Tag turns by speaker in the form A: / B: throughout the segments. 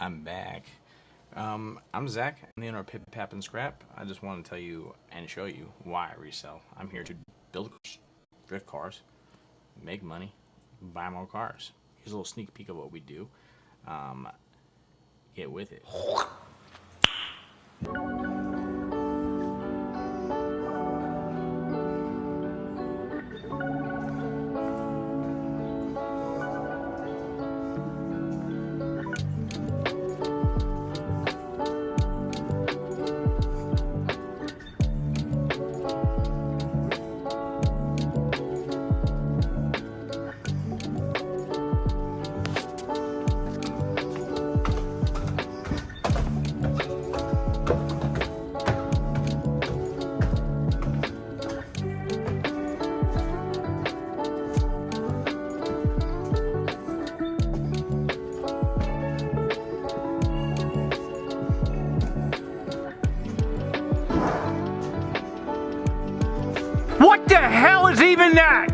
A: I'm back. I'm Zach. I'm the owner of Pip Pap and Scrap. I just want to tell you and show you why I resell. I'm here to build cars, drift cars, make money, buy more cars. Here's a little sneak peek of what we do. Um, get with it.
B: What the hell is even that?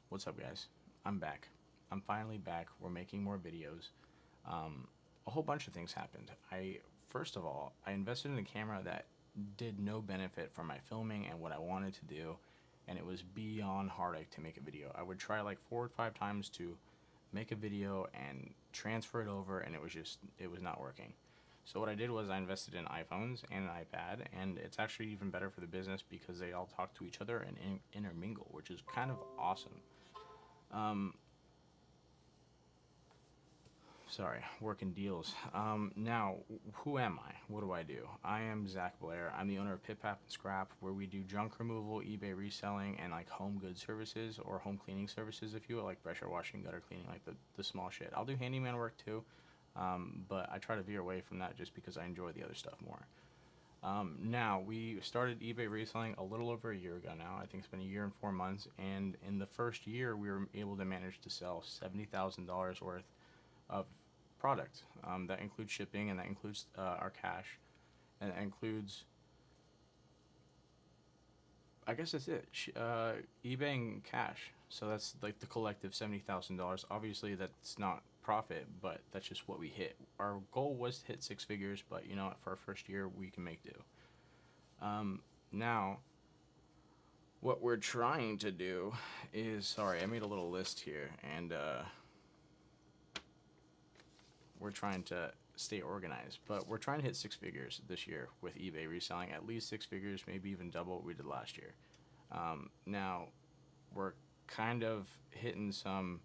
A: What's up, guys? I'm back. I'm finally back. We're making more videos. A whole bunch of things happened. First of all, I invested in a camera that did no benefit for my filming and what I wanted to do, and it was beyond heartache to make a video. I would try like 4 or 5 times to make a video and transfer it over, and it was not working. So what I did was I invested in iPhones and an iPad, and it's actually even better for the business because they all talk to each other and intermingle, which is kind of awesome. Um, Sorry, working deals. Now, who am I? What do I do? I am Zach Blair. I'm the owner of Pip Pap and Scrap, where we do junk removal, eBay reselling, and like home good services or home cleaning services, if you will, like pressure washing, gutter cleaning, like the small shit. I'll do handyman work too, but I try to veer away from that just because I enjoy the other stuff more. Now, we started eBay reselling a little over a year ago now. I think it's been a year and 4 months, and in the first year, we were able to manage to sell $70,000 worth of product. That includes shipping, and that includes our cash, and that includes, I guess that's it, eBay and cash. So that's like the collective $70,000. Obviously, that's not profit, but that's just what we hit. Our goal was to hit 6 figures, but you know what, for our first year, we can make do. Now, what we're trying to do is, sorry, I made a little list here, and we're trying to stay organized, but we're trying to hit 6 figures this year with eBay reselling, at least 6 figures, maybe even double what we did last year. Now, we're kind of hitting some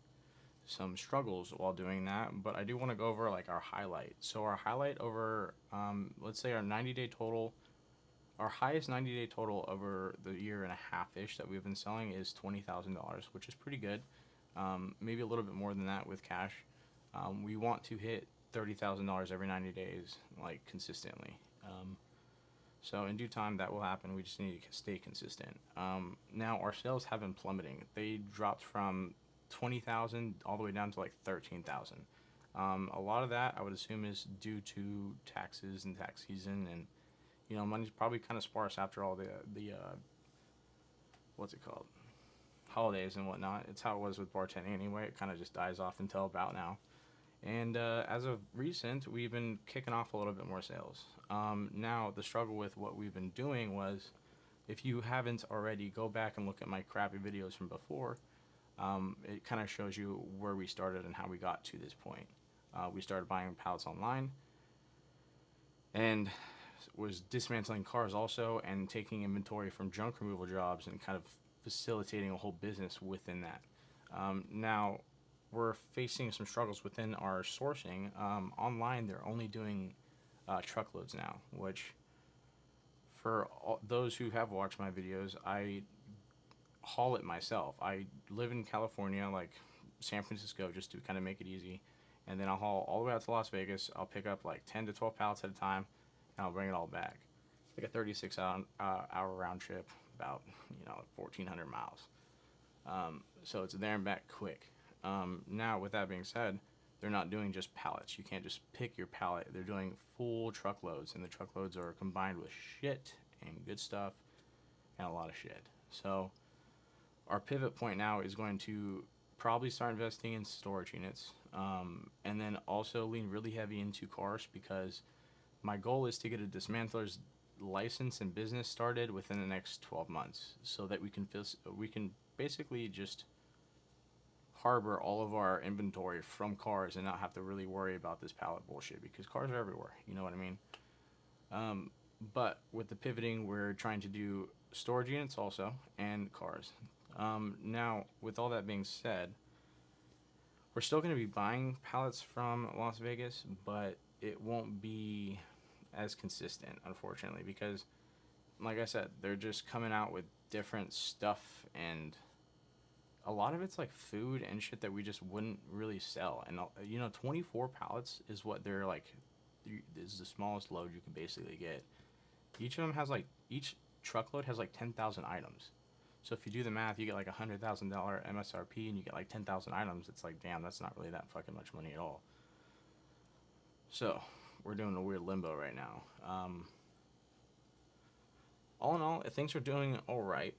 A: struggles while doing that, but I do want to go over like our highlight. So our highlight over, let's say our 90-day total, our highest 90-day total over the year and a half-ish that we've been selling is $20,000, which is pretty good. Maybe a little bit more than that with cash. We want to hit $30,000 every 90 days, like consistently. So in due time, that will happen. We just need to stay consistent. Now our sales have been plummeting. They dropped from 20,000 all the way down to like 13,000. A lot of that I would assume is due to taxes and tax season, and money's probably kind of sparse after all the what's it called, holidays and whatnot. It's how it was with bartending anyway. It kind of just dies off until about now. And as of recent, we've been kicking off a little bit more sales. Now, the struggle with what we've been doing was, if you haven't already, go back and look at my crappy videos from before. It kind of shows you where we started and how we got to this point. We started buying pallets online and was dismantling cars also, and taking inventory from junk removal jobs and kind of facilitating a whole business within that. Now, we're facing some struggles within our sourcing. Online, they're only doing truckloads now, which for those who have watched my videos, I haul it myself. I live in California, like San Francisco, just to kind of make it easy. And then I'll haul all the way out to Las Vegas. I'll pick up like 10 to 12 pallets at a time, and I'll bring it all back. Like a 36 hour round trip, about 1,400 miles. So it's there and back quick. Now, with that being said, they're not doing just pallets. You can't just pick your pallet. They're doing full truckloads, and the truckloads are combined with shit and good stuff and a lot of shit. So our pivot point now is going to probably start investing in storage units, and then also lean really heavy into cars, because my goal is to get a dismantler's license and business started within the next 12 months, so that we can basically just harbor all of our inventory from cars and not have to really worry about this pallet bullshit, because cars are everywhere. You know what I mean? But with the pivoting, we're trying to do storage units also and cars. Now, with all that being said, we're still going to be buying pallets from Las Vegas, but it won't be as consistent, unfortunately, because, like I said, they're just coming out with different stuff, and a lot of it's like food and shit that we just wouldn't really sell. And 24 pallets is what they're like. Is the smallest load you can basically get. Each truckload has like 10,000 items. So if you do the math, you get like $100,000 MSRP, and you get like 10,000 items. It's like, damn, that's not really that fucking much money at all. So we're doing a weird limbo right now. All in all, things are doing all right.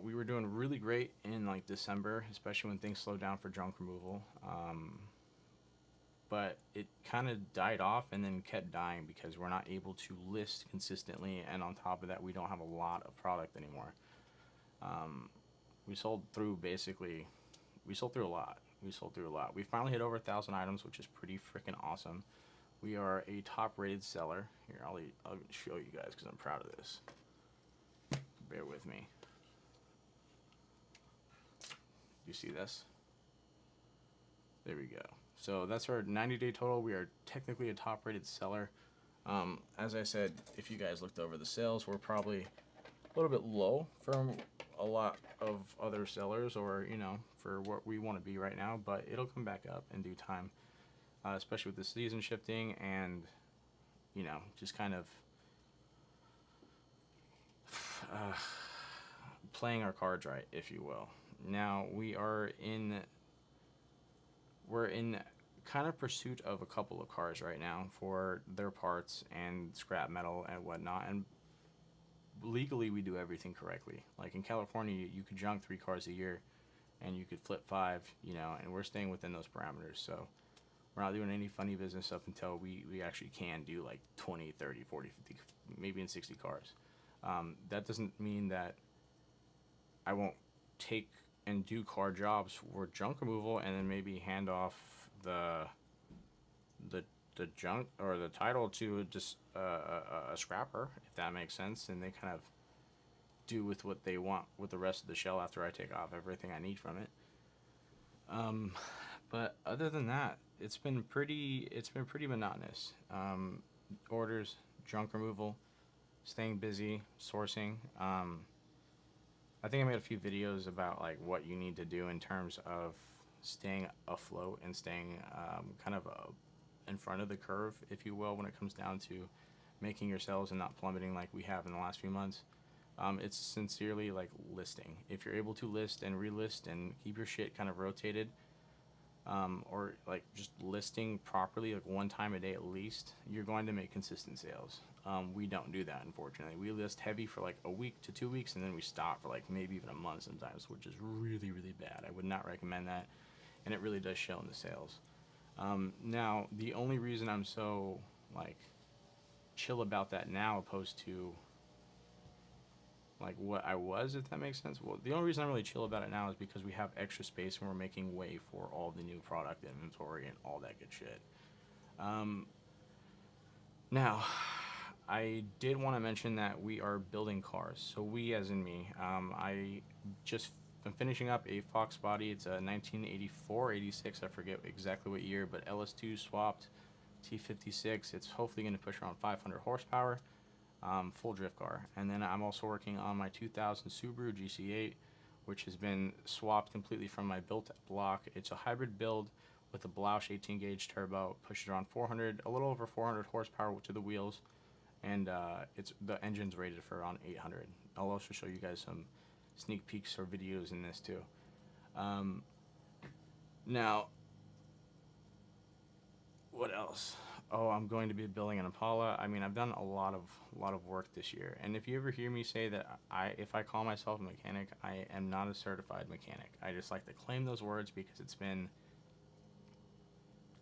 A: We were doing really great in like December, especially when things slowed down for junk removal. But it kind of died off and then kept dying because we're not able to list consistently, and on top of that, we don't have a lot of product anymore. We sold through a lot. We finally hit over 1,000 items, which is pretty freaking awesome. We are a top-rated seller. Here, I'll show you guys because I'm proud of this. Bear with me. You see this? There we go. So that's our 90-day total. We are technically a top-rated seller. As I said, if you guys looked over the sales, we're probably a little bit low from a lot of other sellers, or for what we want to be right now, but it'll come back up in due time, especially with the season shifting and just kind of playing our cards right, if you will. Now we're in kind of pursuit of a couple of cars right now for their parts and scrap metal and whatnot, and legally we do everything correctly. Like in California, you could junk 3 cars a year and you could flip 5, and we're staying within those parameters. So we're not doing any funny business up until we actually can do like 20, 30, 40, 50, maybe in 60 cars. That doesn't mean that I won't take and do car jobs for junk removal and then maybe hand off the junk or the title to just a scrapper, if that makes sense, and they kind of do with what they want with the rest of the shell after I take off everything I need from it. But other than that, it's been pretty monotonous. Orders, junk removal, staying busy, sourcing. I think I made a few videos about like what you need to do in terms of staying afloat and staying kind of in front of the curve, if you will, when it comes down to making your sales and not plummeting like we have in the last few months. It's sincerely like listing. If you're able to list and relist and keep your shit kind of rotated, or like just listing properly, like one time a day at least, you're going to make consistent sales. We don't do that, unfortunately. We list heavy for like a week to 2 weeks, and then we stop for like maybe even a month sometimes, which is really, really bad. I would not recommend that, and it really does show in the sales. Now, the only reason I'm so like chill about that now, opposed to like what I was, if that makes sense. Well, the only reason I'm really chill about it now is because we have extra space and we're making way for all the new product inventory and all that good shit. Now, I did want to mention that we are building cars. So we, as in me, I just am finishing up a Fox body. It's a 1984, 86, I forget exactly what year, but LS2 swapped T56. It's hopefully going to push around 500 horsepower. Full drift car. And then I'm also working on my 2000 Subaru GC8, which has been swapped completely from my built block. It's a hybrid build with a Blausch 18 gauge turbo, pushes around 400, a little over 400 horsepower to the wheels, and it's the engine's rated for around 800. I'll also show you guys some sneak peeks or videos in this too. Now, what else? Oh, I'm going to be building an Impala. I mean, I've done a lot of work this year. And if you ever hear me say that if I call myself a mechanic, I am not a certified mechanic. I just like to claim those words because it's been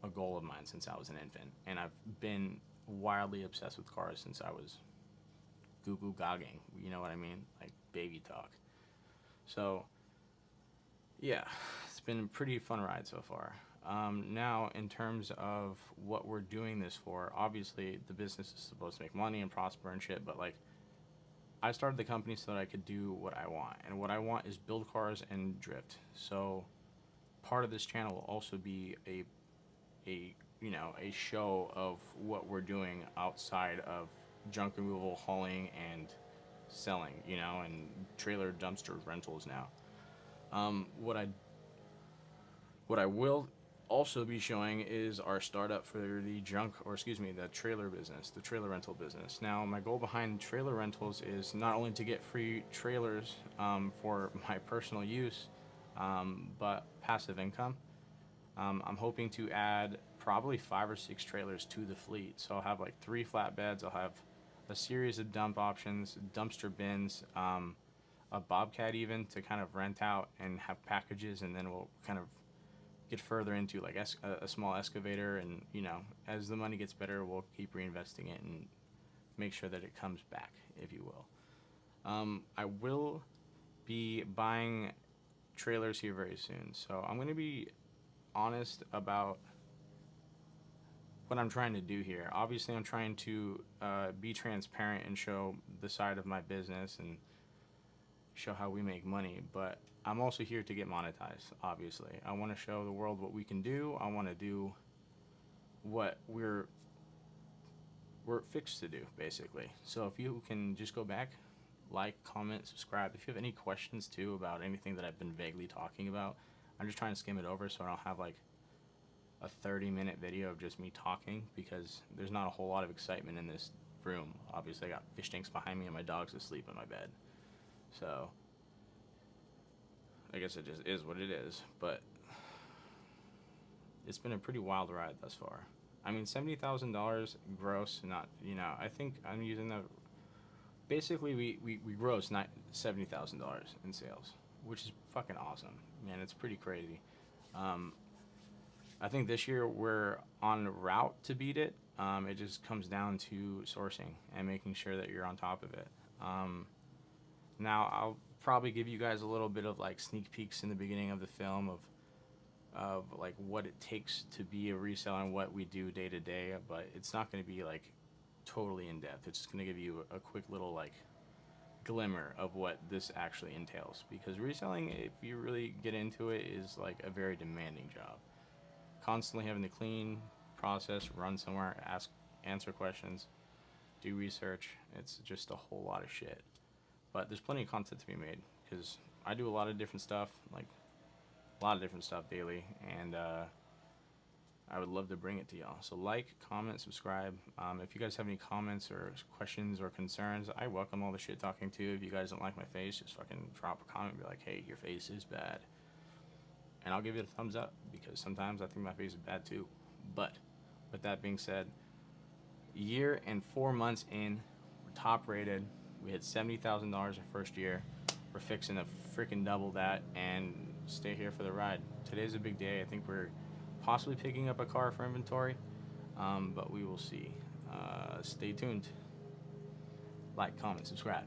A: a goal of mine since I was an infant, and I've been wildly obsessed with cars since I was goo goo gagging. You know what I mean? Like baby talk. So yeah, it's been a pretty fun ride so far. Now, in terms of what we're doing this for, obviously the business is supposed to make money and prosper and shit, but like, I started the company so that I could do what I want, and what I want is build cars and drift. So part of this channel will also be a show of what we're doing outside of junk removal, hauling, and selling, and trailer dumpster rentals now. What I will also be showing is our startup for the trailer business, the trailer rental business. Now, my goal behind trailer rentals is not only to get free trailers for my personal use, but passive income. I'm hoping to add probably 5 or 6 trailers to the fleet. So I'll have like 3 flatbeds. I'll have a series of dump options, dumpster bins, a bobcat even to kind of rent out and have packages, and then we'll kind of get further into like a small excavator, and as the money gets better, we'll keep reinvesting it and make sure that it comes back, if you will. I will be buying trailers here very soon, so I'm going to be honest about what I'm trying to do here. Obviously, I'm trying to be transparent and show the side of my business and show how we make money, but I'm also here to get monetized. Obviously, I want to show the world what we can do. I want to do what we're fixed to do, basically. So if you can just go back, like, comment, subscribe. If you have any questions too about anything that I've been vaguely talking about, I'm just trying to skim it over so I don't have like a 30-minute video of just me talking, because there's not a whole lot of excitement in this room. Obviously, I got fish tanks behind me and my dog's asleep in my bed. So I guess it just is what it is, but it's been a pretty wild ride thus far. I mean, $70,000 gross, not, I think I'm using the, basically we gross not $70,000 in sales, which is fucking awesome, man. It's pretty crazy. I think this year we're on route to beat it. It just comes down to sourcing and making sure that you're on top of it. Now, I'll probably give you guys a little bit of like sneak peeks in the beginning of the film of like what it takes to be a reseller and what we do day to day, but it's not going to be like totally in depth. It's just going to give you a quick little like glimmer of what this actually entails, because reselling, if you really get into it, is like a very demanding job. Constantly having to clean, process, run somewhere, answer questions, do research. It's just a whole lot of shit. But there's plenty of content to be made, because I do a lot of different stuff, like a lot of different stuff daily, and I would love to bring it to y'all. So like, comment, subscribe. If you guys have any comments or questions or concerns, I welcome all the shit talking too. If you guys don't like my face, just fucking drop a comment and be like, hey, your face is bad. and I'll give it a thumbs up because sometimes I think my face is bad too. But with that being said, year and 4 months in, we're top rated. We hit $70,000 our first year. We're fixing to freaking double that and stay here for the ride. Today's a big day. I think we're possibly picking up a car for inventory, but we will see. Stay tuned. Like, comment, subscribe.